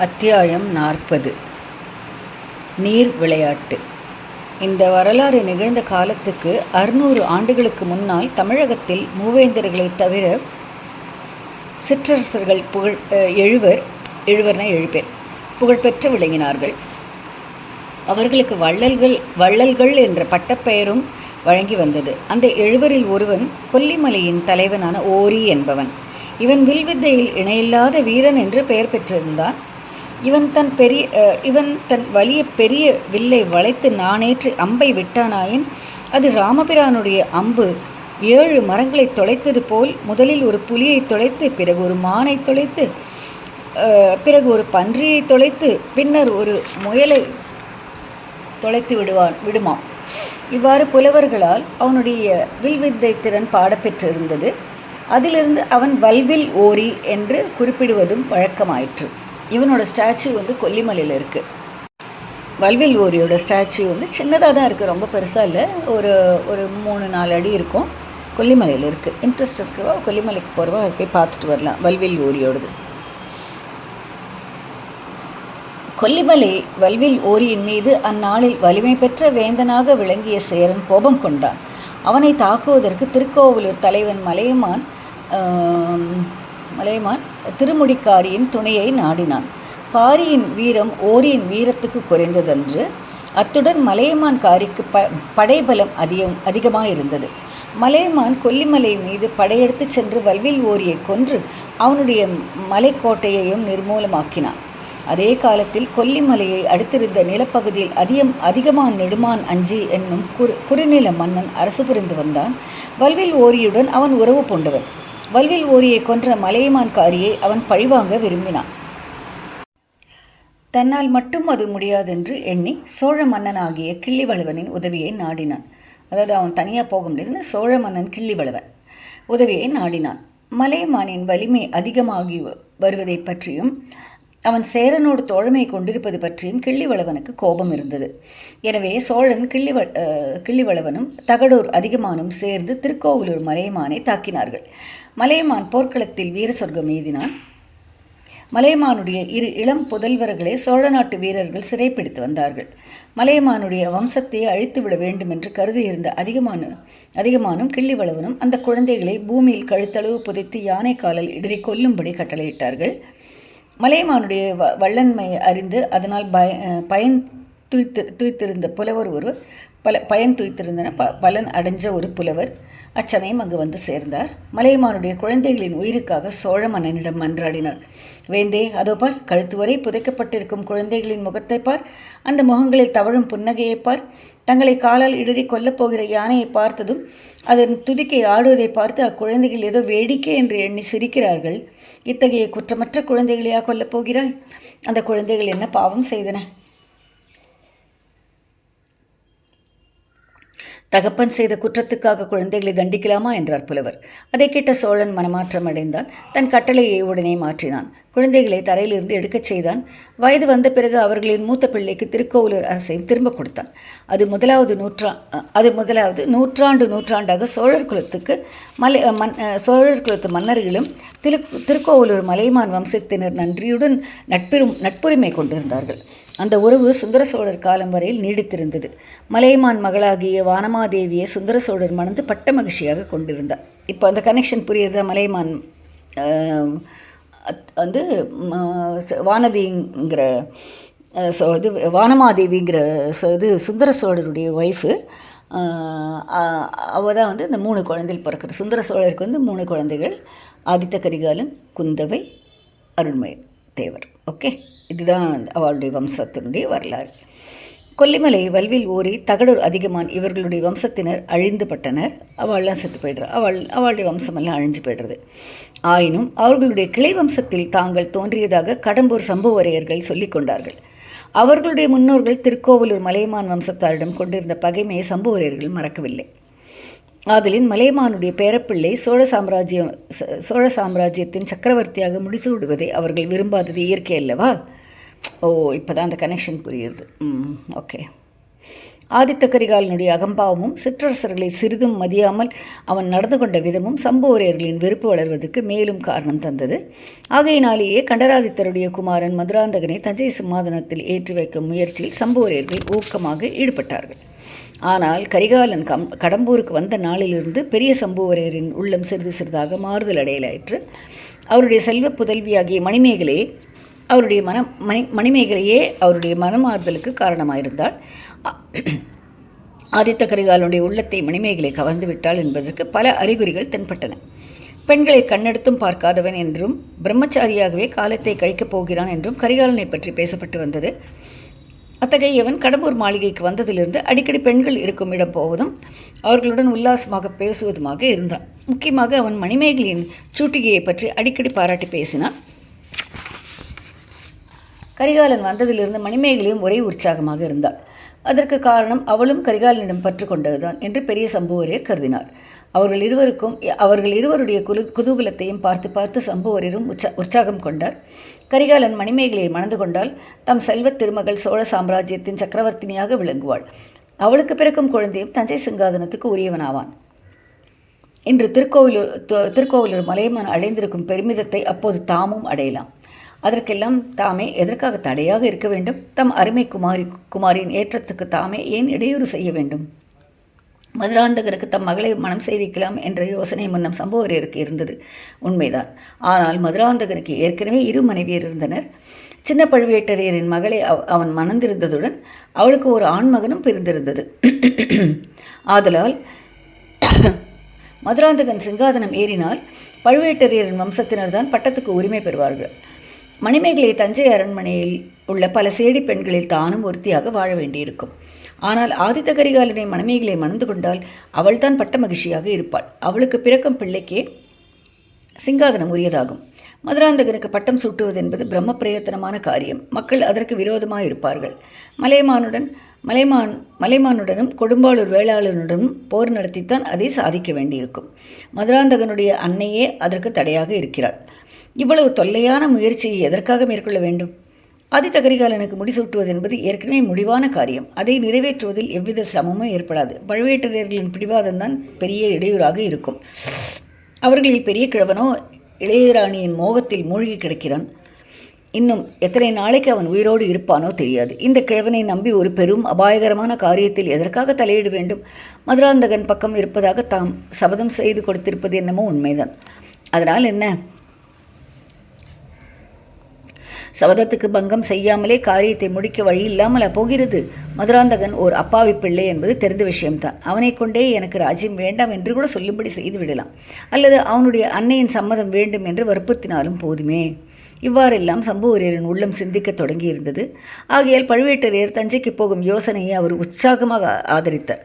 அத்தியாயம் 40. நீர் விளையாட்டு. இந்த வரலாறு நிகழ்ந்த காலத்துக்கு 600 ஆண்டுகளுக்கு முன்னால் தமிழகத்தில் மூவேந்தர்களைத் தவிர சிற்றரசர்கள் எழுவர்னா 7 பேர் புகழ்பெற்று விளங்கினார்கள். அவர்களுக்கு வள்ளல்கள் என்ற பட்டப்பெயரும் வழங்கி வந்தது. அந்த 7வரில் ஒருவன் கொல்லிமலையின் தலைவனான ஓரி என்பவன். இவன் வில்வித்தையில் இணையில்லாத வீரன் என்று பெயர் பெற்றிருந்தான். இவன் தன் வலிய பெரிய வில்லை வளைத்து நாணேற்று அம்பை விட்டானாயின் அது ராமபிரானுடைய அம்பு 7 மரங்களை தொலைத்தது போல் முதலில் ஒரு புலியை தொலைத்து, பிறகு ஒரு மானை தொலைத்து, பிறகு ஒரு பன்றியை தொலைத்து, பின்னர் ஒரு முயலை தொலைத்து விடுமாம். இவ்வாறு புலவர்களால் அவனுடைய வில்வித்தை திறன் பாடப்பெற்றிருந்தது. அதிலிருந்து அவன் வல்வில் ஓரி என்று குறிப்பிடுவதும் வழக்கமாயிற்று. இவனோட ஸ்டாச்சு கொல்லிமலையில் இருக்குது. வல்வில் ஓரியோட ஸ்டாச்சு சின்னதாக தான் இருக்குது, ரொம்ப பெருசாக இல்லை. ஒரு 3-4 அடி இருக்கும். கொல்லிமலையில் இருக்குது. இன்ட்ரெஸ்ட் இருக்கிறவா கொல்லிமலைக்கு போகிறவா அதை போய் பார்த்துட்டு வரலாம். வல்வில் ஓரியோடது. கொல்லிமலை வல்வில் ஓரியின் மீது அந்நாளில் வலிமை பெற்ற வேந்தனாக விளங்கிய சேரன் கோபம் கொண்டான். அவனை தாக்குவதற்கு திருக்கோவலூர் தலைவன் மலையமான் திருமுடிக்காரியின் துணையை நாடினான். காரியின் வீரம் ஓரியின் வீரத்துக்கு குறைந்ததன்று. அத்துடன் மலையமான் காரிக்கு படைபலம் அதிகமாக இருந்தது. மலையமான் கொல்லிமலை மீது படையெடுத்து சென்று வல்வில் ஓரியை கொன்று அவனுடைய மலைக்கோட்டையையும் நிர்மூலமாக்கினான். அதே காலத்தில் கொல்லிமலையை அடுத்திருந்த நிலப்பகுதியில் அதிகமான் நெடுமான் அஞ்சி என்னும் குறுநில மன்னன் அரசு புரிந்து வந்தான். வல்வில் ஓரியுடன் அவன் உறவு பூண்டவன். வல்வில் ஓரியை கொன்ற மலையமான்காரியை அவன் பழிவாங்க விரும்பினான். தன்னால் மட்டும் அது முடியாதென்று எண்ணி சோழ மன்னனாகிய கிள்ளிவளவனின் உதவியை நாடினான். அதாவது அவன் தனியாக போக முடியாதுன்னு சோழ மன்னன் கிள்ளிவளவன் உதவியை நாடினான். மலையமானின் வலிமை அதிகமாகி வருவதை பற்றியும் அவன் சேரனோடு தோழமை கொண்டிருப்பது பற்றியும் கிள்ளிவளவனுக்கு கோபம் இருந்தது. எனவே சோழன் கிள்ளிவளவனும் தகடூர் அதிகமானும் சேர்ந்து திருக்கோவலூர் மலையமானை தாக்கினார்கள். மலையமான் போர்க்களத்தில் வீர சொர்க்கம் எய்தினான். மலையமானுடைய 2 இளம் புதல்வர்களை சோழ நாட்டு வீரர்கள் சிறைப்பிடித்து வந்தார்கள். மலையமானுடைய வம்சத்தை அழித்துவிட வேண்டும் என்று கருதியிருந்த அதிகமானும் கிள்ளிவளவனும் அந்த குழந்தைகளை பூமியில் கழுத்தளவு புதைத்து யானை காலில் இடறி கொல்லும்படி கட்டளையிட்டார்கள். மலையமானுடைய வள்ளன்மை அறிந்து அதனால் பயன் துய்த்திருந்த புலவர் ஒருவர் பலன் அடைஞ்ச ஒரு புலவர் அச்சமயம் அங்கு வந்து சேர்ந்தார். மலையமானுடைய குழந்தைகளின் உயிருக்காக சோழ மன்னனிடம் மன்றாடினார். வேந்தே, அதோ பார், கழுத்து வரை புதைக்கப்பட்டிருக்கும் குழந்தைகளின் முகத்தை பார், அந்த முகங்களில் தவழும் புன்னகையை பார். தங்களை காலால் இடறி கொல்லப்போகிற யானையை பார்த்ததும் அதன் துதிக்கை ஆடுவதை பார்த்து அக்குழந்தைகள் ஏதோ வேடிக்கை என்று எண்ணி சிரிக்கிறார்கள். இத்தகைய குற்றமற்ற குழந்தைகளையா கொல்லப் போகிறாய்? அந்த குழந்தைகள் என்ன பாவம் செய்தன? தகப்பன் செய்த குற்றத்துக்காக குழந்தைகளை தண்டிக்கலாமா என்றார் புலவர். அதை கேட்ட சோழன் மனமாற்றம் அடைந்தான். தன் கட்டளையை உடனே மாற்றினான். குழந்தைகளை தரையிலிருந்து எடுக்கச் செய்தான். வயது வந்த பிறகு அவர்களின் மூத்த பிள்ளைக்கு திருக்கோவலூர் அரசையும் திரும்ப கொடுத்தான். அது முதலாவது நூற்றாண்டாக சோழர் குலத்து மன்னர்களும் திருக்கோவலூர் மலையமான் வம்சத்தினர் நன்றியுடன் நட்புரிமை கொண்டிருந்தார்கள். அந்த உறவு சுந்தர சோழர் காலம் வரையில் நீடித்திருந்தது. மலையமான் மகளாகிய வானமாதேவியை சுந்தர சோழர் மணந்து பட்ட மகிழ்ச்சியாக கொண்டிருந்தார். இப்போ அந்த கனெக்ஷன் புரியுறதா? மலையமான் வானதிங்கிற வானமாதேவிங்கிற சுந்தர சோழருடைய ஒய்ஃபு. அவள் தான் இந்த 3 குழந்தைகள் பிறக்கிற. சுந்தர சோழருக்கு 3 குழந்தைகள்: ஆதித்த கரிகாலன், குந்தவை, அருள்மொழி தேவர். ஓகே, இதுதான் அவளுடைய வம்சத்தினுடைய வரலாறு. கொல்லிமலை வல்வில் ஓரி தகடூர் அதிகமான் இவர்களுடைய வம்சத்தினர் அழிந்து பட்டனர். அவள்லாம் செத்து போய்டுறா. அவளுடைய வம்சமெல்லாம் அழிஞ்சு போய்டுறது. ஆயினும் அவர்களுடைய கிளை வம்சத்தில் தாங்கள் தோன்றியதாக கடம்பூர் சம்புவரையர்கள் சொல்லிக் கொண்டார்கள். அவர்களுடைய முன்னோர்கள் திருக்கோவலூர் மலையமான் வம்சத்தாரிடம் கொண்டிருந்த பகைமையை சம்புவரையர்கள் மறக்கவில்லை. ஆதலின் மலையமானுடைய பேரப்பிள்ளை சோழ சாம்ராஜ்யத்தின் சக்கரவர்த்தியாக முடிசூடுவதை அவர்கள் விரும்பாதது இயற்கை அல்லவா? இப்போ தான் அந்த கனெக்ஷன் புரியுது. ஓகே. ஆதித்த கரிகாலனுடைய அகம்பாவமும் சிற்றரசர்களை சிறிதும் மதியாமல் அவன் நடந்து கொண்ட விதமும் சம்புவரையர்களின் வெறுப்பு வளர்வதற்கு மேலும் காரணம் தந்தது. ஆகையினாலேயே கண்டராதித்தருடைய குமாரன் மதுராந்தகனை தஞ்சை சிம்மாதனத்தில் ஏற்றி வைக்கும் முயற்சியில் சம்புவரையர்கள் ஊக்கமாக ஈடுபட்டார்கள். ஆனால் கரிகாலன் கடம்பூருக்கு வந்த நாளிலிருந்து பெரிய சம்புவரையரின் உள்ளம் சிறிது சிறிதாக மாறுதல் அடையலாயிற்று. அவருடைய செல்வ புதல்வியாகிய மணிமேகலையே அவருடைய மனமாறுதலுக்கு காரணமாயிருந்தாள். ஆதித்த கரிகாலனுடைய உள்ளத்தை மணிமேகலை கவர்ந்து விட்டாள் என்பதற்கு பல அறிகுறிகள் தென்பட்டன. பெண்களை கண்ணெடுத்தும் பார்க்காதவன் என்றும் பிரம்மச்சாரியாகவே காலத்தை கழிக்கப் போகிறான் என்றும் கரிகாலனை பற்றி பேசப்பட்டு வந்தது. அத்தகையவன் கடம்பூர் மாளிகைக்கு வந்ததிலிருந்து அடிக்கடி பெண்கள் இருக்கும் இடம் போவதும் அவர்களுடன் உல்லாசமாக பேசுவதுமாக இருந்தான். முக்கியமாக அவன் மணிமேகலையின் சூட்டிகையை பற்றி அடிக்கடி பாராட்டி பேசினான். கரிகாலன் வந்ததிலிருந்து மணிமேகலையும் ஒரே உற்சாகமாக இருந்தாள். அதற்கு காரணம் அவளும் கரிகாலனிடம் பற்று கொண்டதுதான் என்று பெரிய சம்புவரையர் கருதினார். அவர்கள் இருவருடைய குதூகலத்தையும் பார்த்து பார்த்து சம்புவரையரும் உற்சாகம் கொண்டார். கரிகாலன் மணிமேகலையை மணந்து கொண்டால் தம் செல்வத் திருமகள் சோழ சாம்ராஜ்யத்தின் சக்கரவர்த்தினியாக விளங்குவாள். அவளுக்கு பிறக்கும் குழந்தையும் தஞ்சை சிங்காதனத்துக்கு உரியவனாவான். இன்று திருக்கோவிலூர் மலையமான் அடைந்திருக்கும் பெருமிதத்தை அப்போது தாமும் அடையலாம். அதற்கெல்லாம் தாமே எதற்காக தடையாக இருக்க வேண்டும்? தம் அருமை குமாரின் ஏற்றத்துக்கு தாமே ஏன் இடையூறு செய்ய வேண்டும்? மதுராந்தகருக்கு தம் மகளை மனம் செய்விக்கலாம் என்ற யோசனை முன்னம் சம்புவரையருக்கு இருந்தது, உண்மைதான். ஆனால் மதுராந்தகனுக்கு ஏற்கனவே 2 மனைவியர் இருந்தனர். சின்ன பழுவேட்டரையரின் மகளை அவன் மணந்திருந்ததுடன் அவளுக்கு ஒரு ஆண்மகனும் பிறந்திருந்தது. ஆதலால் மதுராந்தகன் சிங்காதனம் ஏறினால் பழுவேட்டரையரின் வம்சத்தினர் தான் பட்டத்துக்கு உரிமை பெறுவார்கள். மணிமேகலை தஞ்சை அரண்மனையில் உள்ள பல சேடி பெண்களில் தானும் ஒருத்தியாக வாழ வேண்டியிருக்கும். ஆனால் ஆதித்த கரிகாலனை மணிமேகலை மணந்து கொண்டால் அவள்தான் பட்ட மகிழ்ச்சியாக இருப்பாள். அவளுக்கு பிறக்கும் பிள்ளைக்கே சிங்காதனம் உரியதாகும். மதுராந்தகனுக்கு பட்டம் சூட்டுவது என்பது பிரம்ம பிரயத்தனமான காரியம். மக்கள் அதற்கு விரோதமாக இருப்பார்கள். மலைமானுடனும் கொடும்பாளூர் வேளாளனுடனும் போர் நடத்தித்தான் அதை சாதிக்க வேண்டியிருக்கும். மதுராந்தகனுடைய அன்னையே அதற்கு தடையாக இருக்கிறாள். இவ்வளவு தொல்லையான முயற்சியை எதற்காக மேற்கொள்ள வேண்டும்? ஆதித்த கரிகாலனுக்கு முடிசூட்டுவது என்பது ஏற்கனவே முடிவான காரியம். அதை நிறைவேற்றுவதில் எவ்வித சிரமமும் ஏற்படாது. பழுவேட்டரையர்களின் பிடிவாதம்தான் பெரிய இடையூறாக இருக்கும். அவர்களில் பெரிய கிழவனோ இளையராணியின் மோகத்தில் மூழ்கி கிடக்கிறான். இன்னும் எத்தனை நாளைக்கு அவன் உயிரோடு இருப்பானோ தெரியாது. இந்த கிழவனை நம்பி ஒரு பெரும் அபாயகரமான காரியத்தில் எதற்காக தலையிட வேண்டும்? மதுராந்தகன் பக்கம் இருப்பதாக தாம் சபதம் செய்து கொடுத்திருப்பது என்னமோ உண்மைதான். அதனால் என்ன? சபதத்துக்கு பங்கம் செய்யாமலே காரியத்தை முடிக்க வழி இல்லாமல் போகிறது. மதுராந்தகன் ஓர் அப்பாவி பிள்ளை என்பது தெரிந்த விஷயம்தான். அவனை கொண்டே எனக்கு ராஜ்யம் வேண்டாம் என்று கூட சொல்லும்படி செய்து விடலாம். அல்லது அவனுடைய அன்னையின் சம்மதம் வேண்டும் என்று வற்புறுத்தினாலும் போதுமே. இவ்வாறெல்லாம் சம்புவரையரின் உள்ளம் சிந்திக்க தொடங்கியிருந்தது. ஆகையால் பழுவேட்டரையர் தஞ்சைக்கு போகும் யோசனையை அவர் உற்சாகமாக ஆதரித்தார்.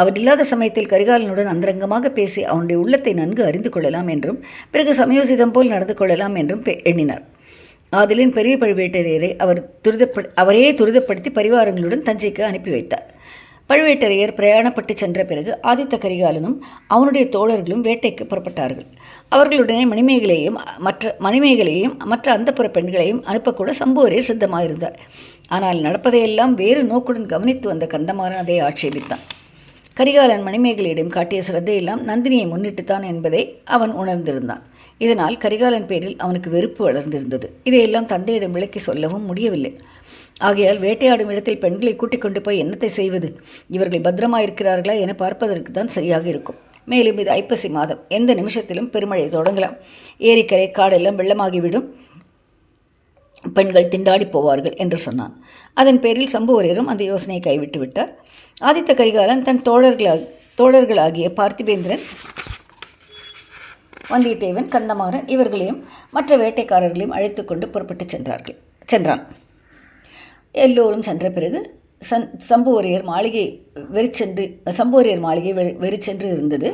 அவர் இல்லாத சமயத்தில் கரிகாலனுடன் அந்தரங்கமாக பேசி அவனுடைய உள்ளத்தை நன்கு அறிந்து கொள்ளலாம் என்றும் பிறகு சமயோசிதம் போல் நடந்து கொள்ளலாம் என்றும் எண்ணினார். ஆதலின் பெரிய பழுவேட்டரையரை அவரே துரிதப்படுத்தி பரிவாரங்களுடன் தஞ்சைக்கு அனுப்பி வைத்தார். பழுவேட்டரையர் பிரயாணப்பட்டு சென்ற பிறகு ஆதித்த கரிகாலனும் அவனுடைய தோழர்களும் வேட்டைக்கு புறப்பட்டார்கள். அவர்களுடனே மணிமேகலையும் மற்ற அந்தப்புற பெண்களையும் அனுப்பக்கூட சம்புவரையர் சித்தமாயிருந்தார். ஆனால் நடப்பதையெல்லாம் வேறு நோக்குடன் கவனித்து வந்த கந்தமாறன் அதை ஆட்சேபித்தான். கரிகாலன் மணிமேகலையிடம் காட்டிய சிரத்தையெல்லாம் நந்தினியை முன்னிட்டுத்தான் என்பதை அவன் உணர்ந்திருந்தான். இதனால் கரிகாலன் பேரில் அவனுக்கு வெறுப்பு வளர்ந்திருந்தது. இதையெல்லாம் தந்தையிடம் விளக்கி சொல்லவும் முடியவில்லை. ஆகையால் வேட்டையாடும் இடத்தில் பெண்களை கூட்டிக் கொண்டு போய் என்னத்தை செய்வது? இவர்கள் பத்திரமாயிருக்கிறார்களா என பார்ப்பதற்கு தான் சரியாக இருக்கும். மேலும் இது ஐப்பசி மாதம், எந்த நிமிஷத்திலும் பெருமழை தொடங்கலாம். ஏரிக்கரை காடெல்லாம் வெள்ளமாகிவிடும், பெண்கள் திண்டாடி போவார்கள் என்று சொன்னான். அதன் பேரில் சம்புவரையரும் அந்த யோசனையை கைவிட்டு விட்டார். ஆதித்த கரிகாலன் தன் தோழர்களாகிய பார்த்திபேந்திரன், வந்தியத்தேவன், கந்தமாறன் இவர்களையும் மற்ற வேட்டைக்காரர்களையும் அழைத்து கொண்டு புறப்பட்டு சென்றான். எல்லோரும் சென்ற பிறகு சம்புவரையர் மாளிகை வெறிச்சென்று இருந்தது.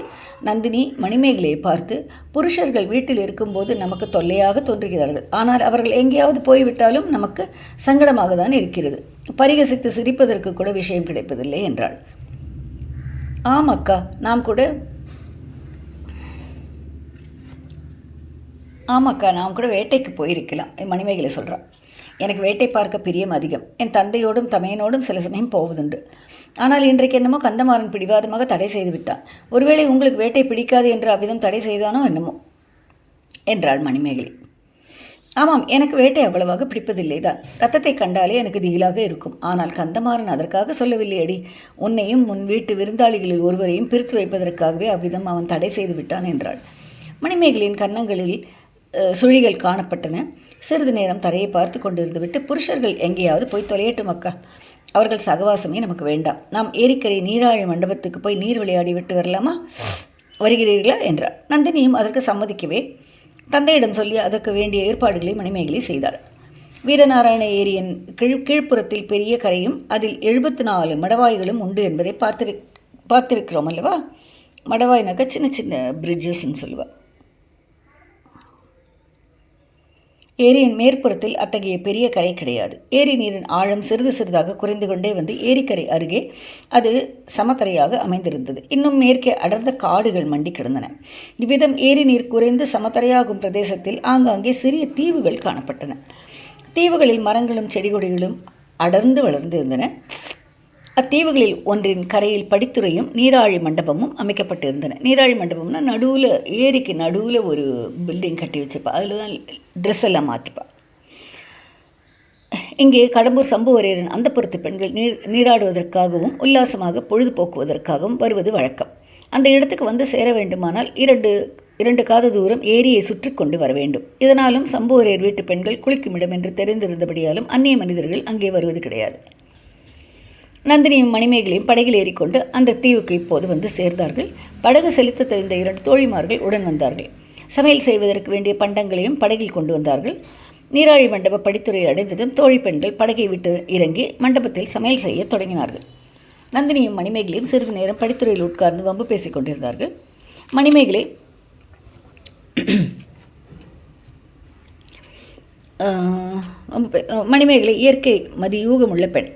நந்தினி மணிமேகலையை பார்த்து, புருஷர்கள் வீட்டில் இருக்கும்போது நமக்கு தொல்லையாக தோன்றுகிறார்கள். ஆனால் அவர்கள் எங்கேயாவது போய்விட்டாலும் நமக்கு சங்கடமாக தான் இருக்கிறது. பரிகசித்து சிரிப்பதற்கு கூட விஷயம் கிடைப்பதில்லை என்றாள். ஆமாக்கா, நாம் கூட வேட்டைக்கு போயிருக்கலாம், மணிமேகலை சொல்கிறான். எனக்கு வேட்டை பார்க்க பிரியம் அதிகம். என் தந்தையோடும் தமையனோடும் சில சமயம் போவதுண்டு. ஆனால் இன்றைக்கு என்னமோ கந்தமாறன் பிடிவாதமாக தடை செய்து விட்டான். ஒருவேளை உங்களுக்கு வேட்டை பிடிக்காது என்று அவ்விதம் தடை செய்தானோ என்னமோ என்றாள் மணிமேகலை. ஆமாம், எனக்கு வேட்டை அவ்வளவாக பிடிப்பதில்லைதான். ரத்தத்தை கண்டாலே எனக்கு திகிலாக இருக்கும். ஆனால் கந்தமாறன் அதற்காக சொல்லவில்லை அடி. உன்னையும் உன் வீட்டு விருந்தாளிகளில் ஒருவரையும் பிரித்து வைப்பதற்காகவே அவ்விதம் அவன் தடை செய்து விட்டான் என்றாள். மணிமேகலையின் கன்னங்களில் சுழிகள் காணப்பட்டன. சிறிது நேரம் தரையை பார்த்து கொண்டிருந்து விட்டு, புருஷர்கள் எங்கேயாவது போய் தொலையட்டும் அக்கா. அவர்கள் சகவாசமே நமக்கு வேண்டாம். நாம் ஏரிக்கரை நீராழி மண்டபத்துக்கு போய் நீர் விளையாடி விட்டு வரலாமா? வருகிறீர்களா என்றாள். நந்தினியும் அதற்கு சம்மதிக்கவே தந்தையிடம் சொல்லி அதற்கு வேண்டிய ஏற்பாடுகளை மணிமேகலை செய்தாள். வீரநாராயண ஏரியின் கீழ்ப்புறத்தில் பெரிய கரையும் அதில் 74 மடவாய்களும் உண்டு என்பதை பார்த்திருக்கிறோம் அல்லவா? மடவாய்னாக்கா சின்ன சின்ன பிரிட்ஜஸ்ன்னு சொல்லுவாள். ஏரியின் மேற்புறத்தில் அத்தகைய பெரிய கரை கிடையாது. ஏரி நீரின் ஆழம் சிறிது சிறிதாக குறைந்து கொண்டே வந்து ஏரிக்கரை அருகே அது சமத்தரையாக அமைந்திருந்தது. இன்னும் மேற்கே அடர்ந்த காடுகள் மண்டி கிடந்தன. இவ்விதம் ஏரி நீர் குறைந்து சமத்தரையாகும் பிரதேசத்தில் ஆங்காங்கே சிறிய தீவுகள் காணப்பட்டன. தீவுகளில் மரங்களும் செடிகொடிகளும் அடர்ந்து வளர்ந்திருந்தன. அத்தீவுகளில் ஒன்றின் கரையில் படித்துறையும் நீராழி மண்டபமும் அமைக்கப்பட்டிருந்தன. நீராழி மண்டபம்னா நடுவில், ஏரிக்கு நடுவில் ஒரு பில்டிங் கட்டி வச்சுப்பா. அதில் தான் ட்ரெஸ் எல்லாம் மாற்றிப்பா. இங்கே கடம்பூர் சம்புவரையரின் அந்தப்புறத்து பெண்கள் நீராடுவதற்காகவும் உல்லாசமாக பொழுதுபோக்குவதற்காகவும் வருவது வழக்கம். அந்த இடத்துக்கு வந்து சேர வேண்டுமானால் இரண்டு காத தூரம் ஏரியை சுற்றி கொண்டு வர வேண்டும். இதனாலும் சம்புவரையர் வீட்டு பெண்கள் குளிக்குமிடம் என்று தெரிந்திருந்தபடியாலும் அந்நிய மனிதர்கள் அங்கே வருவது கிடையாது. நந்தினியும் மணிமேகலையும் படகில் ஏறிக்கொண்டு அந்த தீவுக்கு இப்போது வந்து சேர்ந்தார்கள். படகு செலுத்த தெரிந்த 2 தோழிமார்கள் உடன் வந்தார்கள். சமையல் செய்வதற்கு வேண்டிய பண்டங்களையும் படகில் கொண்டு வந்தார்கள். நீராழி மண்டப படித்துறை அடைந்ததும் தோழி பெண்கள் படகை விட்டு இறங்கி மண்டபத்தில் சமையல் செய்ய தொடங்கினார்கள். நந்தினியும் மணிமேகலையும் சிறிது நேரம் படித்துறையில் உட்கார்ந்து வம்பு பேசிக் கொண்டிருந்தார்கள். மணிமேகலை இயற்கை மதியூகமுள்ள பெண்.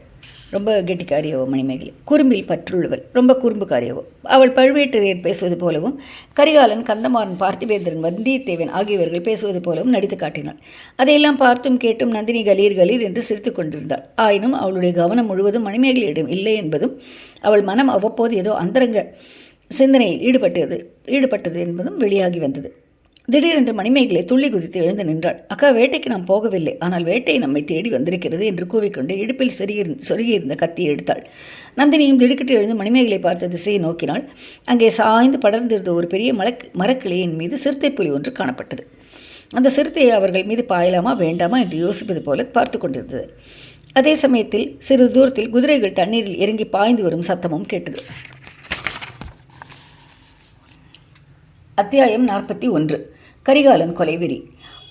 ரொம்ப கெட்டிக்காரியவோ மணிமேகலை. குறும்பில் பற்றுள்ளவள், ரொம்ப குறும்புக்காரியவோ. அவள் பழுவேட்டரையர் பேசுவது போலவும் கரிகாலன், கந்தமாறன், பார்த்திபேந்திரன், வந்தியத்தேவன் ஆகியவர்கள் பேசுவது போலவும் நடித்து காட்டினாள். அதையெல்லாம் பார்த்தும் கேட்டும் நந்தினி கலீர் கலீர் என்று சிரித்து கொண்டிருந்தாள். ஆயினும் அவளுடைய கவனம் முழுவதும் மணிமேகலையிடம் இல்லை என்பதும் அவள் மனம் அவ்வப்போது ஏதோ அந்தரங்க சிந்தனையில் ஈடுபட்டது என்பதும் வெளியாகி வந்தது. திடீரென்று மணிமேகலை துள்ளி குதித்து எழுந்து நின்றாள். அக்கா, வேட்டைக்கு நாம் போகவில்லை, ஆனால் வேட்டை நம்மை தேடி வந்திருக்கிறது என்று கூவிக்கொண்டு இடுப்பில் சொருகியிருந்த கத்தியை எடுத்தாள். நந்தினியும் திடுக்கிட்டு எழுந்து மணிமேகலை பார்த்த திசையை நோக்கினாள். அங்கே சாய்ந்து படர்ந்திருந்த ஒரு பெரிய மரக்கிளையின் மீது சிறுத்தை புலி ஒன்று காணப்பட்டது. அந்த சிறுத்தையை அவர்கள் மீது பாயலாமா வேண்டாமா என்று யோசிப்பது போல பார்த்து கொண்டிருந்தது. அதே சமயத்தில் சிறிது தூரத்தில் குதிரைகள் தண்ணீரில் இறங்கி பாய்ந்து வரும் சத்தமும் கேட்டது. அத்தியாயம் 41. கரிகாலன் கொலைவெறி.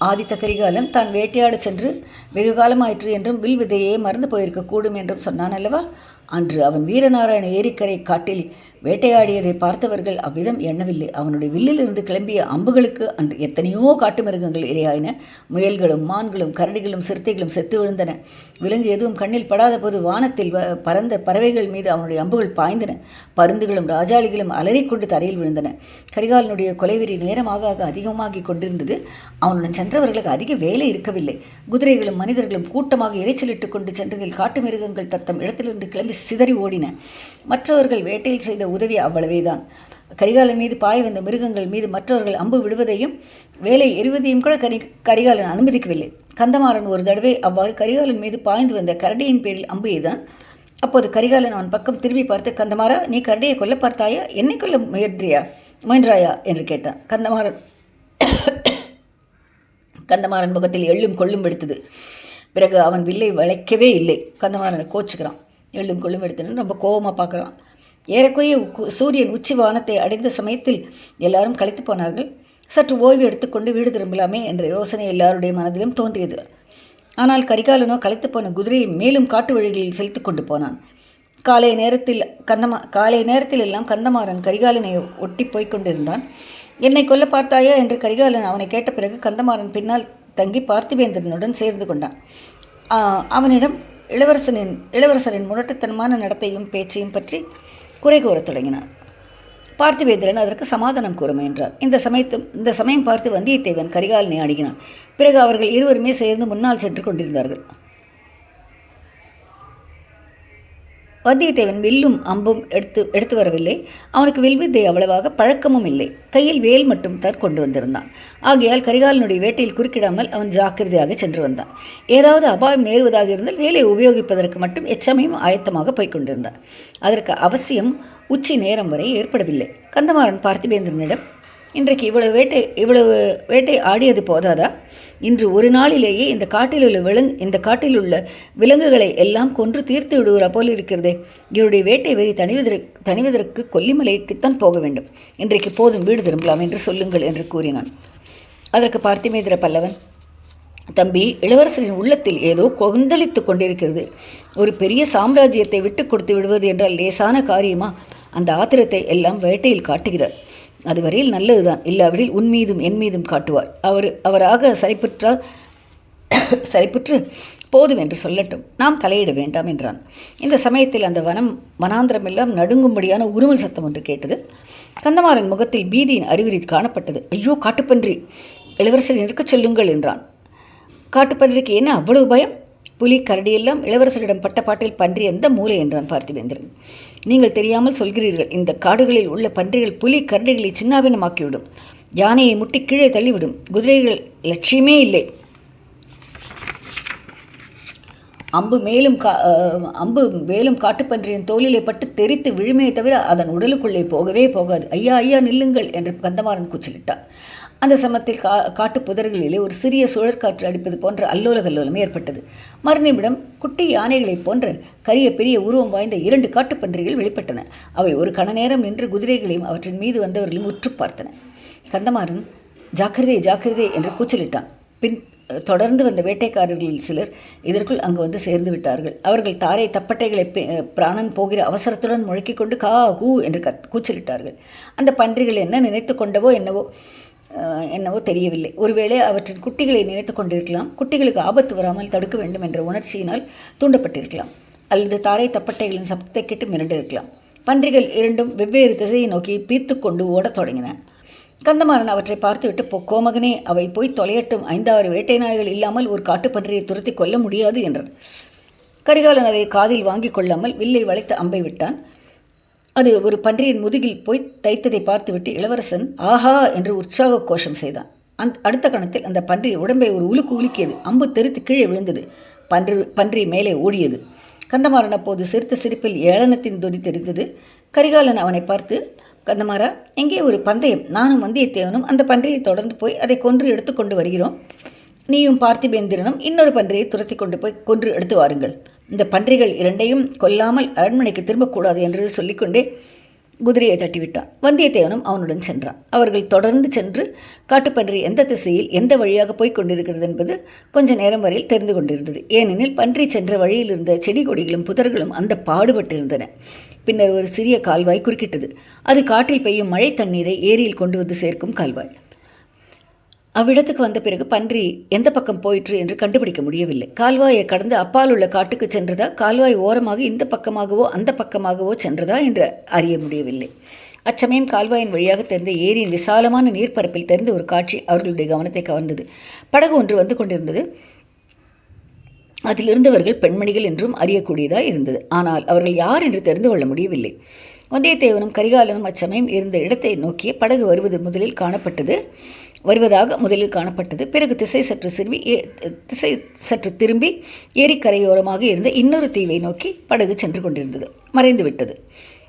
ஆதித்த கரிகாலன் தான் வேட்டையாடச் சென்று வெகு காலமாயிற்று என்றும் வில் விதையே மறந்து போயிருக்கக்கூடும் என்றும் சொன்னான் அல்லவா? அன்று அவன் வீரநாராயண ஏரிக்கரை காட்டில் வேட்டையாடியதை பார்த்தவர்கள் அவ்விதம் எண்ணவில்லை. அவனுடைய வில்லிலிருந்து கிளம்பிய அம்புகளுக்கு அன்று எத்தனையோ காட்டு மிருகங்கள் இரையாயின. முயல்களும் மான்களும் கரடிகளும் சிறுத்தைகளும் செத்து விழுந்தன. விலங்கு எதுவும் கண்ணில் படாத போது வானத்தில் பறந்த பறவைகள் மீது அவனுடைய அம்புகள் பாய்ந்தன. பருந்துகளும் ராஜாளிகளும் அலறிக்கொண்டு தரையில் விழுந்தன. கரிகாலனுடைய கொலைவெறி நேரமாக அதிகமாகி கொண்டிருந்தது. அவனுடன் சென்றவர்களுக்கு அதிக வேலை இருக்கவில்லை. குதிரைகளும் மனிதர்களும் கூட்டமாக இறைச்சலிட்டு கொண்டு சென்றதில் காட்டு மிருகங்கள் தத்தம் இடத்திலிருந்து கிளம்பி சிதறி ஓடின. மற்றவர்கள் வேட்டையில் செய்த உதவி அவ்வளவேதான். கரிகாலன் மீது பாய் வந்த மிருகங்கள் மீது மற்றவர்கள் அம்பு விடுவதையும் வேலை எறிவதையும் கூட கரிகாலன் அனுமதிக்கவில்லை. கந்தமாறன் ஒரு தடவை அவ்வாறு கரிகாலன் மீது பாய்ந்து வந்த கரடியின் பேரில் அம்பு எய்தான். அப்போது கரிகாலன் அவன் பக்கம் திரும்பி பார்த்து, கந்தமாறா, நீ கரடியை கொல்ல பார்த்தாயா? என்னை கொல்ல முயன்றாயா என்று கேட்டான். கந்தமாறன் முகத்தில் எள்ளும் கொள்ளும் எடுத்தது. பிறகு அவன் வில்லை வளைக்கவே இல்லை. கந்தமாறனை கோச்சுக்கிறான். எள்ளும் கொள்ளும் எடுத்துன்னு ரொம்ப கோபமாக பார்க்குறான். ஏறக்குறைய சூரியன் உச்சி வானத்தை அடைந்த சமயத்தில் எல்லாரும் களைத்து போனார்கள். சற்று ஓய்வு எடுத்துக்கொண்டு வீடு திரும்பலாமே என்ற யோசனை எல்லாருடைய மனதிலும் தோன்றியது. ஆனால் கரிகாலனோ களைத்து போன குதிரையை மேலும் காட்டு வழிகளில் செலுத்து கொண்டு போனான். காலை நேரத்தில் எல்லாம் கந்தமாறன் கரிகாலனை ஒட்டி போய்கொண்டிருந்தான். என்னை கொல்ல பார்த்தாயா என்று கரிகாலன் அவனை கேட்ட பிறகு கந்தமாறன் பின்னால் தங்கி பார்த்திபேந்திரனுடன் சேர்ந்து கொண்டான். அவனிடம் இளவரசரின் முரட்டுத்தனமான நடத்தையும் பேச்சையும் பற்றி குறை கூறத் தொடங்கினான். பார்த்திபேந்திரன் அதற்கு சமாதானம் கூற முயன்றார். இந்த சமயம் பார்த்து வந்தியத்தேவன் கரிகாலனை அணுகினான். பிறகு அவர்கள் இருவருமே சேர்ந்து முன்னால் சென்று கொண்டிருந்தார்கள். வந்தியத்தேவன் வில்லும் அம்பும் எடுத்து வரவில்லை. அவனுக்கு வில்வித்தை அவ்வளவாக பழக்கமும் இல்லை. கையில் வேல் மட்டும் தான் கொண்டு வந்திருந்தான். ஆகையால் கரிகாலனுடைய வேட்டையில் குறுக்கிடாமல் அவன் ஜாக்கிரதையாக சென்று வந்தான். ஏதாவது அபாயம் நேருவதாக இருந்தால் வேலை உபயோகிப்பதற்கு மட்டும் எச்சமயம் ஆயத்தமாக போய்கொண்டிருந்தான். அதற்கு அவசியம் உச்சி நேரம் வரை ஏற்படவில்லை. கந்தமாறன் பார்த்திபேந்திரனிடம், இன்றைக்கு இவ்வளவு வேட்டை ஆடியது போதாதா? இன்று ஒரு நாளிலேயே இந்த காட்டிலுள்ள விலங்குகளை எல்லாம் கொன்று தீர்த்து விடுவா போல் இருக்கிறதே. இவருடைய வேட்டை வெறி தணிவதற்கு கொல்லிமலைக்குத்தான் போக வேண்டும். இன்றைக்கு போதும், வீடு திரும்பலாம் என்று சொல்லுங்கள் என்று கூறினான். அதற்கு பார்த்திபேந்திர பல்லவன், தம்பி, இளவரசரின் உள்ளத்தில் ஏதோ கொந்தளித்து கொண்டிருக்கிறது. ஒரு பெரிய சாம்ராஜ்யத்தை விட்டு கொடுத்து விடுவது என்றால் லேசான காரியமா? அந்த ஆத்திரத்தை எல்லாம் வேட்டையில் காட்டுகிறார். அதுவரையில் நல்லதுதான். இல்லாவிடில் உன் மீதும் என் மீதும் காட்டுவார். அவராக சரிப்புற்று போதும் என்று சொல்லட்டும், நாம் தலையிட வேண்டாம் என்றான். இந்த சமயத்தில் அந்த வனாந்திரமெல்லாம் நடுங்கும்படியான உருமல் சத்தம் ஒன்று கேட்டது. கந்தமாறன் முகத்தில் பீதியின் அறிகுறி காணப்பட்டது. ஐயோ, காட்டுப்பன்றி! இளவரசர் இருக்கச் சொல்லுங்கள் என்றான். காட்டுப்பன்றிக்கு என்ன அவ்வளவு பயம்? புலி கரடியெல்லாம் இளவரசரிடம் பட்ட பாட்டில் பன்றி எந்த மூலை என்றான் பார்த்திபேந்திரன். நீங்கள் தெரியாமல் சொல்கிறீர்கள். இந்த காடுகளில் உள்ள பன்றிகள் புலி கரடிகளை சின்னாபின்னமாக்கிவிடும். யானையை முட்டி கீழே தள்ளிவிடும். குதிரைகள் லட்சியமே இல்லை. அம்பு மேலும் காட்டுப்பன்றியின் தோலிலே பட்டு தெரித்து விழுமே தவிர அதன் உடலுக்குள்ளே போகவே போகாது. ஐயா ஐயா, நில்லுங்கள் என்று கந்தமாறன் கூச்சலிட்டான். அந்த சமயத்தில் காட்டு புதர்களிலே ஒரு சிறிய சுழற்காற்று அடிப்பது போன்ற அல்லோல கல்லோலம் ஏற்பட்டது. மறுநிமிடம் குட்டி யானைகளைப் போன்ற கரிய பெரிய உருவம் வாய்ந்த 2 காட்டுப்பன்றிகள் வெளிப்பட்டன. அவை ஒரு கண நேரம் நின்று குதிரைகளையும் அவற்றின் மீது வந்தவர்களையும் உற்று பார்த்தன. கந்தமாறன் ஜாக்கிரதை ஜாக்கிரதை என்று கூச்சலிட்டான். பின் தொடர்ந்து வந்த வேட்டைக்காரர்களில் சிலர் இதற்குள் அங்கு வந்து சேர்ந்து விட்டார்கள். அவர்கள் தாரை தப்பட்டைகளை பிராணன் போகிற அவசரத்துடன் முழக்கிக் கொண்டு கா கூ என்று கூச்சலிட்டார்கள். அந்த பன்றிகள் என்ன நினைத்து கொண்டவோ என்னவோ தெரியவில்லை. ஒருவேளை அவற்றின் குட்டிகளை நினைத்து கொண்டிருக்கலாம். குட்டிகளுக்கு ஆபத்து வராமல் தடுக்க வேண்டும் என்ற உணர்ச்சியினால் தூண்டப்பட்டிருக்கலாம். அல்லது தாரை தப்பட்டைகளின் சப்தத்தை கேட்டு மிரண்டிருக்கலாம். பன்றிகள் இரண்டும் வெவ்வேறு திசையை நோக்கி பீத்து கொண்டு ஓடத் தொடங்கின. கந்தமாறன் அவற்றை பார்த்துவிட்டு, கோமகனே, அவை போய் தொலையட்டும். 5-6 வேட்டை நாய்கள் இல்லாமல் ஒரு காட்டுப்பன்றியை துரத்தி கொல்ல முடியாது என்றார். கரிகாலன் அதை காதில் வாங்கி கொள்ளாமல் வில்லை வளைத்து அம்பை விட்டான். அது ஒரு பன்றியின் முதுகில் போய் தைத்ததை பார்த்துவிட்டு இளவரசன் ஆஹா என்று உற்சாக கோஷம் செய்தான். அடுத்த கணத்தில் அந்த பன்றி உடம்பை ஒரு உலுக்கு உலுக்கியது. அம்பு தெரித்து கீழே விழுந்தது. பன்றி மேலே ஓடியது. கந்தமாறன் அப்போது சிரித்த சிரிப்பில் ஏளனத்தின் துணி தெரிந்தது. கரிகாலன் அவனை பார்த்து, கந்தமாறா, எங்கே ஒரு பந்தயம். நானும் வந்தியத்தேவனும் அந்த பன்றியை தொடர்ந்து போய் அதை கொன்று எடுத்து கொண்டு வருகிறோம். நீயும் பார்த்திபேந்திரனும் இன்னொரு பன்றியை துரத்தி கொண்டு போய் கொன்று எடுத்து வாருங்கள். இந்த பன்றிகள் 2ஐயும் கொல்லாமல் அரண்மனைக்கு திரும்பக்கூடாது என்று சொல்லிக்கொண்டே குதிரையை தட்டிவிட்டான். வந்தியத்தேவனும் அவனுடன் சென்றான். அவர்கள் தொடர்ந்து சென்று காட்டுப்பன்றி எந்த திசையில் எந்த வழியாக போய்க் கொண்டிருக்கிறது என்பது கொஞ்ச நேரம் வரையில் தெரிந்து கொண்டிருந்தது. ஏனெனில் பன்றி சென்ற வழியில் இருந்த செடி கொடிகளும் புதர்களும் அந்த பாடுபட்டிருந்தன. பின்னர் ஒரு சிறிய கால்வாய் குறுக்கிட்டது. அது காட்டில் பெய்யும் மழை தண்ணீரை ஏரியில் கொண்டு வந்து சேர்க்கும் கால்வாய். அவ்விடத்துக்கு வந்த பிறகு பன்றி எந்த பக்கம் போயிற்று என்று கண்டுபிடிக்க முடியவில்லை. கால்வாயை கடந்து அப்பால் உள்ள காட்டுக்கு சென்றதா, கால்வாய் ஓரமாக இந்த பக்கமாகவோ அந்த பக்கமாகவோ சென்றதா என்று அறிய முடியவில்லை. அச்சமயம் கால்வாயின் வழியாக தெரிந்த ஏரியின் விசாலமான நீர்ப்பரப்பில் தெரிந்த ஒரு காட்சி அவர்களுடைய கவனத்தை கவர்ந்தது. படகு ஒன்று வந்து கொண்டிருந்தது. அதில் இருந்தவர்கள் பெண்மணிகள் என்றும் அறியக்கூடியதாக இருந்தது. ஆனால் அவர்கள் யார் என்று தெரிந்து கொள்ள முடியவில்லை. வந்தியத்தேவனும் கரிகாலனும் அச்சமயம் இருந்த இடத்தை நோக்கிய படகு வருவதாக முதலில் காணப்பட்டது. பிறகு திசை சற்று திரும்பி ஏரிக்கரையோரமாக இருந்த இன்னொரு தீவை நோக்கி படகு சென்று கொண்டிருந்தது. மறைந்து விட்டது.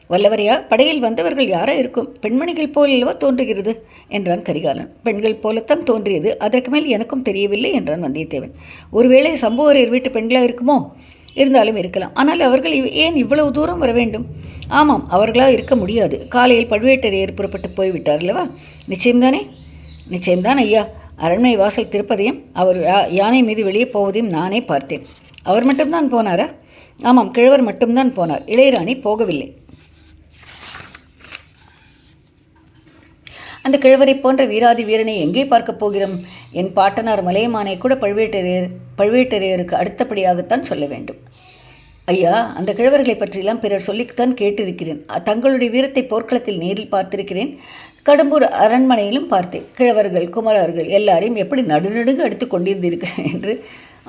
வல்லவரையா, படையில் வந்தவர்கள் யாரா இருக்கும்? பெண்மணிகள் போலவா தோன்றுகிறது என்றான் கரிகாலன். பெண்கள் போலத்தான் தோன்றியது. அதற்கு மேல் எனக்கும் தெரியவில்லை என்றான் வந்தியத்தேவன். ஒருவேளை சம்புவரையர் வீட்டு பெண்களாக இருக்குமோ? இருந்தாலும் இருக்கலாம். ஆனால் அவர்கள் ஏன் இவ்வளவு தூரம் வர வேண்டும்? ஆமாம், அவர்களாக இருக்க முடியாது. காலையில் பழுவேட்டரையர் புறப்பட்டு போய்விட்டார் அல்லவா? நிச்சயம்தானே? நிச்சயம்தான் ஐயா. அரண்மனை வாசல் திருப்பதையும் அவர் யானை மீது வெளியே போவதையும் நானே பார்த்தேன். அவர் மட்டும்தான் போனாரா? ஆமாம், கிழவர் மட்டும்தான் போனார். இளையராணி போகவில்லை. அந்த கிழவரை போன்ற வீராதி வீரனை எங்கே பார்க்கப் போகிறோம்? என் பாட்டனார் மலையமானை கூட பழுவேட்டரையருக்கு அடுத்தபடியாகத்தான் சொல்ல வேண்டும். ஐயா, அந்த கிழவர்களை பற்றியெல்லாம் பிறர் சொல்லித்தான் கேட்டிருக்கிறேன். தங்களுடைய வீரத்தை போர்க்களத்தில் நேரில் பார்த்திருக்கிறேன். கடம்பூர் அரண்மனையிலும் பார்த்தேன். கிழவர்கள் குமரர்கள் எல்லாரையும் எப்படி நடுநடுங்க அடித்து கொண்டிருந்தீர்கள் என்று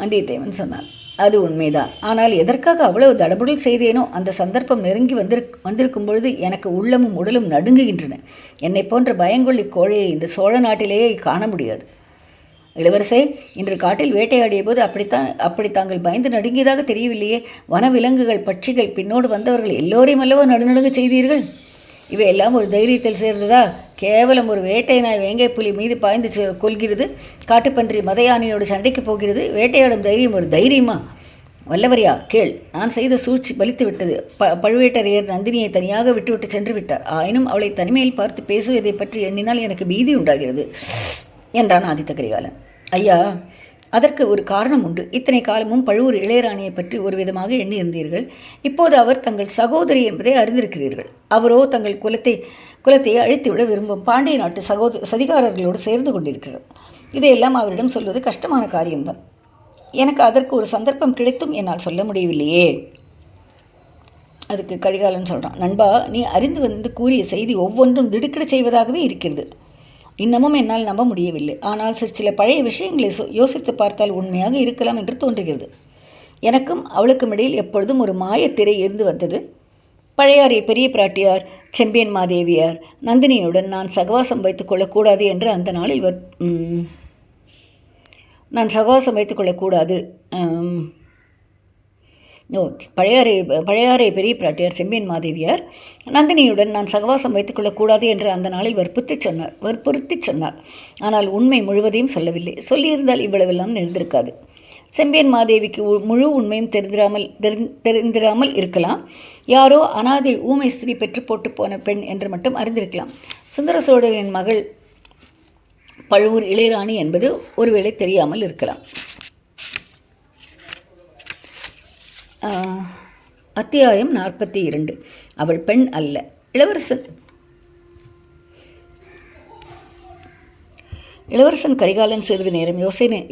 வந்தியத்தேவன் சொன்னார். அது உண்மைதான். ஆனால் எதற்காக அவ்வளவு தடபுடல் செய்தேனோ அந்த சந்தர்ப்பம் நெருங்கி வந்திருக்கும் பொழுது எனக்கு உள்ளமும் உடலும் நடுங்குகின்றன. என்னை போன்ற பயங்கொள்ளி கோழையை இந்த சோழ நாட்டிலேயே காண முடியாது. இளவரசே, இன்று காட்டில் வேட்டையாடிய போது அப்படி தாங்கள் பயந்து நடுங்கியதாக தெரியவில்லையே. வனவிலங்குகள், பட்சிகள், பின்னோடு வந்தவர்கள் எல்லோரையும் அல்லவோ நடுநடுங்க செய்தீர்கள். இவையெல்லாம் ஒரு தைரியத்தில் சேர்ந்ததா? கேவலம் ஒரு வேட்டை நாய் வேங்கை புலி மீது பாய்ந்து கொள்கிறது, காட்டுப்பன்றி மதையானையோடு சண்டைக்கு போகிறது. வேட்டையாடும் தைரியம் ஒரு தைரியமா? வல்லவரையா, கேள். நான் செய்த சூழ்ச்சி பலித்து விட்டது. பழுவேட்டரையர் நந்தினியை தனியாக விட்டுவிட்டு சென்று விட்டார். ஆயினும் அவளை தனிமையில் பார்த்து பேசுவதை பற்றி எண்ணினால் எனக்கு பீதி உண்டாகிறது என்றான் ஆதித்த கரிகாலன். ஐயா, அதற்கு ஒரு காரணம் உண்டு. இத்தனை காலமும் பழுவூர் இளையராணியை பற்றி ஒரு விதமாக எண்ணியிருந்தீர்கள். இப்போது அவர் தங்கள் சகோதரி என்பதை அறிந்திருக்கிறீர்கள். அவரோ தங்கள் குலத்தை அழித்துவிட விரும்பும் பாண்டிய நாட்டு சதிகாரர்களோடு சேர்ந்து கொண்டிருக்கிறார். இதையெல்லாம் அவரிடம் சொல்வது கஷ்டமான காரியம்தான். எனக்கு அதற்கு ஒரு சந்தர்ப்பம் கிடைத்தும் என்னால் சொல்ல முடியவில்லையே. அதுக்கு கரிகாலன் சொல்கிறான், நண்பா, நீ அறிந்து வந்து கூறிய செய்தி ஒவ்வொன்றும் திடுக்கிட செய்வதாகவே இருக்கிறது. இன்னமும் என்னால் நம்ப முடியவில்லை. ஆனால் சில பழைய விஷயங்களை யோசித்து பார்த்தால் உண்மையாக இருக்கலாம் என்று தோன்றுகிறது. எனக்கும் அவளுக்கும் இடையில் எப்பொழுதும் ஒரு மாயத்திரை இருந்து வந்தது. பழையாறை பெரிய பிராட்டியார், செம்பியன் மாதேவியார், நந்தினியுடன் நான் சகவாசம் வைத்துக் கொள்ளக்கூடாது என்று அந்த நாளில் நான் சகவாசம் வைத்துக் கொள்ளக்கூடாது. பழையாறை பெரிய பிராட்டியார், செம்பியன் மாதேவியார், நந்தினியுடன் நான் சகவாசம் வைத்துக்கொள்ளக்கூடாது என்று அந்த நாளில் வற்புறுத்தி சொன்னார். ஆனால் உண்மை முழுவதையும் சொல்லவில்லை. சொல்லியிருந்தால் இவ்வளவெல்லாம் நிகழ்ந்திருக்காது. செம்பியன் மாதேவிக்கு முழு உண்மையும் தெரிந்திராமல் இருக்கலாம். யாரோ அனாதை ஊமை ஸ்திரீ பெற்று போட்டு போன பெண் என்று மட்டும் அறிந்திருக்கலாம். சுந்தர சோழரின் மகள் பழுவூர் இளையராணி என்பது ஒருவேளை தெரியாமல் இருக்கலாம். அத்தியாயம் 42. அவள் பெண் அல்ல. இளவரசன் கரிகாலன் சிறிது நேரம்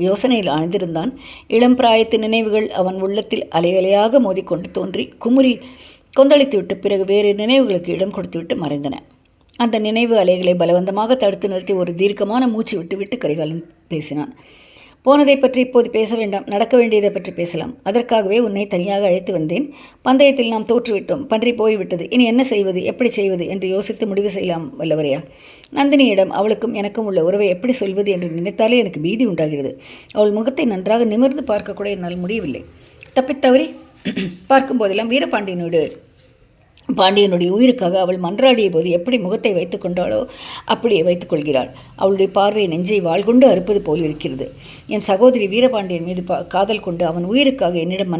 யோசனையில் ஆழ்ந்திருந்தான். இளம் பிராயத்து நினைவுகள் அவன் உள்ளத்தில் அலையலையாக மோதிக்கொண்டு தோன்றி குமுறி கொந்தளித்துவிட்டு பிறகு வேறு நினைவுகளுக்கு இடம் கொடுத்துவிட்டு மறைந்தன. அந்த நினைவு அலைகளை பலவந்தமாக தடுத்து நிறுத்தி ஒரு தீர்க்கமான மூச்சு விட்டுவிட்டு கரிகாலன் பேசினான். போனதை பற்றி இப்போது பேச வேண்டாம். நடக்க வேண்டியதை பற்றி பேசலாம். அதற்காகவே உன்னை தனியாக அழைத்து வந்தேன். பந்தயத்தில் நாம் தோற்றுவிட்டோம். பன்றி போய்விட்டது. இனி என்ன செய்வது, எப்படி செய்வது என்று யோசித்து முடிவு செய்யலாம் வல்லவரையா. நந்தினியிடம் அவளுக்கும் எனக்கும் உள்ள உறவை எப்படி சொல்வது என்று நினைத்தாலே எனக்கு பீதி உண்டாகிறது. அவள் முகத்தை நன்றாக நிமிர்ந்து பார்க்கக்கூட என்னால் முடியவில்லை. தப்பித்தவறி பார்க்கும் போதெல்லாம் பாண்டியனுடைய உயிருக்காக அவள் மன்றாடிய போது எப்படி முகத்தை வைத்துக் கொண்டாளோ அப்படியே வைத்துக் கொள்கிறாள். அவளுடைய பார்வை நெஞ்சை வாள் கொண்டு அறுப்பது போல் இருக்கிறது. என் சகோதரி வீரபாண்டியன் மீது காதல் கொண்டு அவன் உயிருக்காக என்னிடம்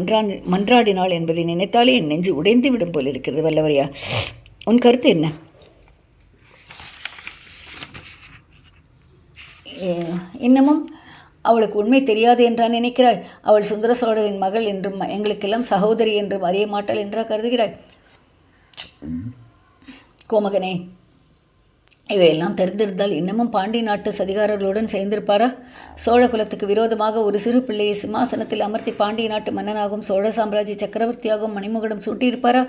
மன்றாடினாள் என்பதை நினைத்தாலே என் நெஞ்சு உடைந்து விடும் போல் இருக்கிறது. வல்லவரையா, உன் கருத்து என்ன? இன்னமும் அவளுக்கு உண்மை தெரியாது என்றான் நினைக்கிறாய்? அவள் சுந்தர சோழரின் மகள் என்றும் எங்களுக்கெல்லாம் சகோதரி என்றும் அறிய மாட்டாள் என்றா கருதுகிறாய்? கோமகனே, இவையெல்லாம் தெரிந்திருந்தால் இன்னமும் பாண்டிய நாட்டு சதிகாரர்களுடன் சேர்ந்திருப்பாரா? சோழ குலத்துக்கு விரோதமாக ஒரு சிறு பிள்ளையை சிம்மாசனத்தில் அமர்த்தி பாண்டிய நாட்டு மன்னனாகவும் சோழ சாம்ராஜ்ய சக்கரவர்த்தியாகவும் மணிமகுடம் சூட்டியிருப்பாரா?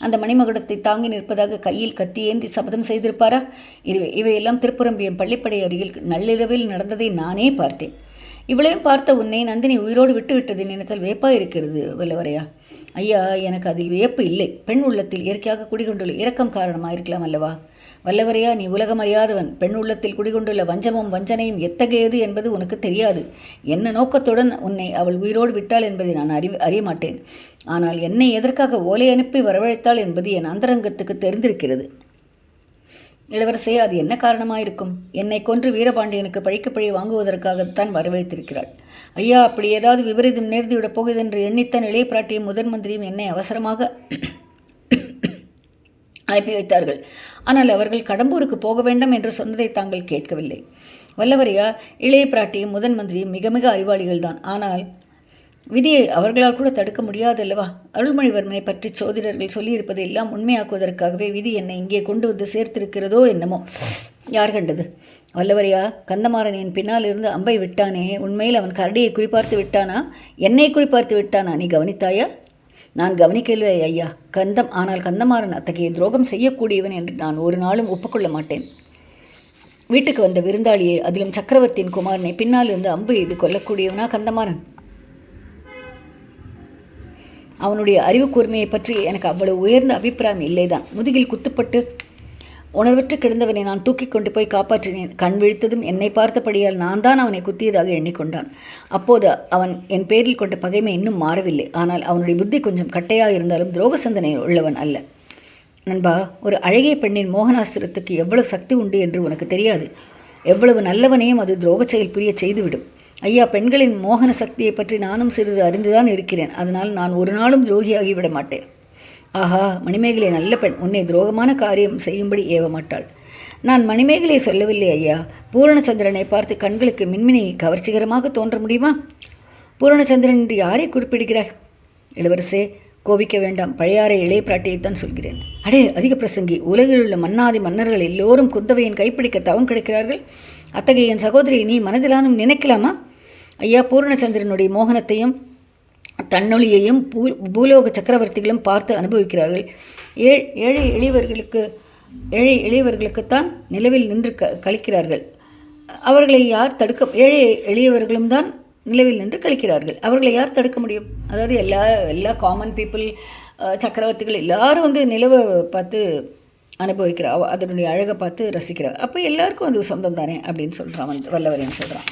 அந்த மணிமகுடத்தை தாங்கி நிற்பதாக கையில் கத்தி ஏந்தி சபதம் செய்திருப்பாரா? இவையெல்லாம் திருப்புரம்பியம் பள்ளிப்படை அருகில் நள்ளிரவில் நடந்ததை நானே பார்த்தேன். இவளையும் பார்த்த உன்னை நந்தினி உயிரோடு விட்டுவிட்டது நினைத்தால் வேப்பா இருக்கிறது வல்லவரையா. ஐயா, எனக்கு அதில் வியப்பு இல்லை. பெண் உள்ளத்தில் இயற்கையாக குடிகொண்டுள்ள இரக்கம் காரணமாக இருக்கலாம் அல்லவா? வல்லவரையா, நீ உலகம் அறியாதவன். பெண் உள்ளத்தில் குடிகொண்டுள்ள வஞ்சமும் வஞ்சனையும் எத்தகையது என்பது உனக்கு தெரியாது. என்ன நோக்கத்துடன் உன்னை அவள் உயிரோடு விட்டாள் என்பதை நான் அறிய மாட்டேன். ஆனால் என்னை எதற்காக ஓலை அனுப்பி வரவழைத்தாள் என்பது என் அந்தரங்கத்துக்கு தெரிந்திருக்கிறது. இளவரசே, அது என்ன காரணமாயிருக்கும்? என்னை கொன்று வீரபாண்டியனுக்கு பழிக்கப்பழி வாங்குவதற்காகத்தான் வரவழைத்திருக்கிறாள். ஐயா, அப்படி ஏதாவது விபரீதம் நேர்ந்துவிடப் போகுதென்று எண்ணித்தான் இளைய பிராட்டியும் முதன் மந்திரியும் என்னை அவசரமாக அனுப்பி வைத்தார்கள். ஆனால் அவர்கள் கடம்பூருக்கு போக வேண்டாம் என்று சொன்னதை தாங்கள் கேட்கவில்லை. வல்லவரையா, இளைய பிராட்டியும் முதன் மந்திரியும் மிக மிக அறிவாளிகள்தான். ஆனால் விதியை அவர்களால் கூட தடுக்க முடியாதல்லவா? அருள்மொழிவர்மனை பற்றி சோதிடர்கள் சொல்லியிருப்பதை எல்லாம் உண்மையாக்குவதற்காகவே விதி என்னை இங்கே கொண்டு வந்து சேர்த்திருக்கிறதோ என்னமோ. யார் கண்டது? வல்லவரையா, கந்தமாறன் என் பின்னால் இருந்து அம்பை விட்டானே, உண்மையில் அவன் கரடியை குறிப்பார்த்து விட்டானா, என்னை குறிப்பார்த்து விட்டானா? நீ கவனித்தாயா? நான் கவனிக்கவில்லை ஐயா. ஆனால் கந்தமாறன் அத்தகைய துரோகம் செய்யக்கூடியவன் என்று நான் ஒரு நாளும் ஒப்புக்கொள்ள மாட்டேன். வீட்டுக்கு வந்த விருந்தாளியை, அதிலும் சக்கரவர்த்தியின் குமாரனை பின்னால் இருந்து அம்பு எய்து கொல்லக்கூடியவனா கந்தமாறன்? அவனுடைய அறிவு கூர்மையை பற்றி எனக்கு அவ்வளவு உயர்ந்த அபிப்பிராயம் இல்லைதான். முதுகில் குத்துப்பட்டு உணர்வற்று கிடந்தவனை நான் தூக்கி கொண்டு போய் காப்பாற்றினேன். கண் விழித்ததும் என்னை பார்த்தபடியால் நான் தான் அவனை குத்தியதாக எண்ணிக்கொண்டான். அப்போது அவன் என் பேரில் கொண்ட பகைமை இன்னும் மாறவில்லை. ஆனால் அவனுடைய புத்தி கொஞ்சம் கட்டையாக இருந்தாலும் துரோக சிந்தனை உள்ளவன் அல்ல. நண்பா, ஒரு அழகிய பெண்ணின் மோகனாஸ்திரத்துக்கு எவ்வளவு சக்தி உண்டு என்று உனக்கு தெரியாது. எவ்வளவு நல்லவனையும் அது துரோகச் செயல் புரிய செய்துவிடும். ஐயா, பெண்களின் மோகன சக்தியை பற்றி நானும் சிறிது அறிந்துதான் இருக்கிறேன். அதனால் நான் ஒரு நாளும் துரோகியாகிவிட மாட்டேன். ஆஹா, மணிமேகலை நல்ல பெண். உன்னை துரோகமான காரியம் செய்யும்படி ஏவ மாட்டாள். நான் மணிமேகலை சொல்லவில்லை ஐயா. பூரணச்சந்திரனை பார்த்து கண்களுக்கு மின்மினி கவர்ச்சிகரமாக தோன்ற முடியுமா? பூரணச்சந்திரன் என்று யாரை குறிப்பிடுகிறாய்? இளவரசே, கோபிக்க வேண்டாம். பழையாறை இளைய பிராட்டியைத்தான் சொல்கிறேன். அடே அதிக பிரசங்கி, உலகில் உள்ள மன்னாதி மன்னர்கள் எல்லோரும் குந்தவையின் கைப்பிடிக்க தவம் கிடைக்கிறார்கள். அத்தகைய என் சகோதரியை நீ மனதிலானும் நினைக்கலாமா? ஐயா, பூரணச்சந்திரனுடைய மோகனத்தையும் தன்னொழியையும் பூலோக சக்கரவர்த்திகளும் பார்த்து அனுபவிக்கிறார்கள். ஏழை எளியவர்களுக்குத்தான் நிலவில் நின்று கழிக்கிறார்கள். அவர்களை யார் தடுக்க? ஏழை எளியவர்களும் தான் நிலவில் நின்று கழிக்கிறார்கள். அவர்களை யார் தடுக்க முடியும்? அதாவது எல்லா காமன் பீப்புள், சக்கரவர்த்திகள் எல்லாரும் நிலவை பார்த்து அனுபவிக்கிறார், அதனுடைய அழகை பார்த்து ரசிக்கிறார். அப்போ எல்லாருக்கும் அது சொந்தம் தானே அப்படின்னு சொல்கிறான் வல்லவரேன்னு சொல்கிறான்.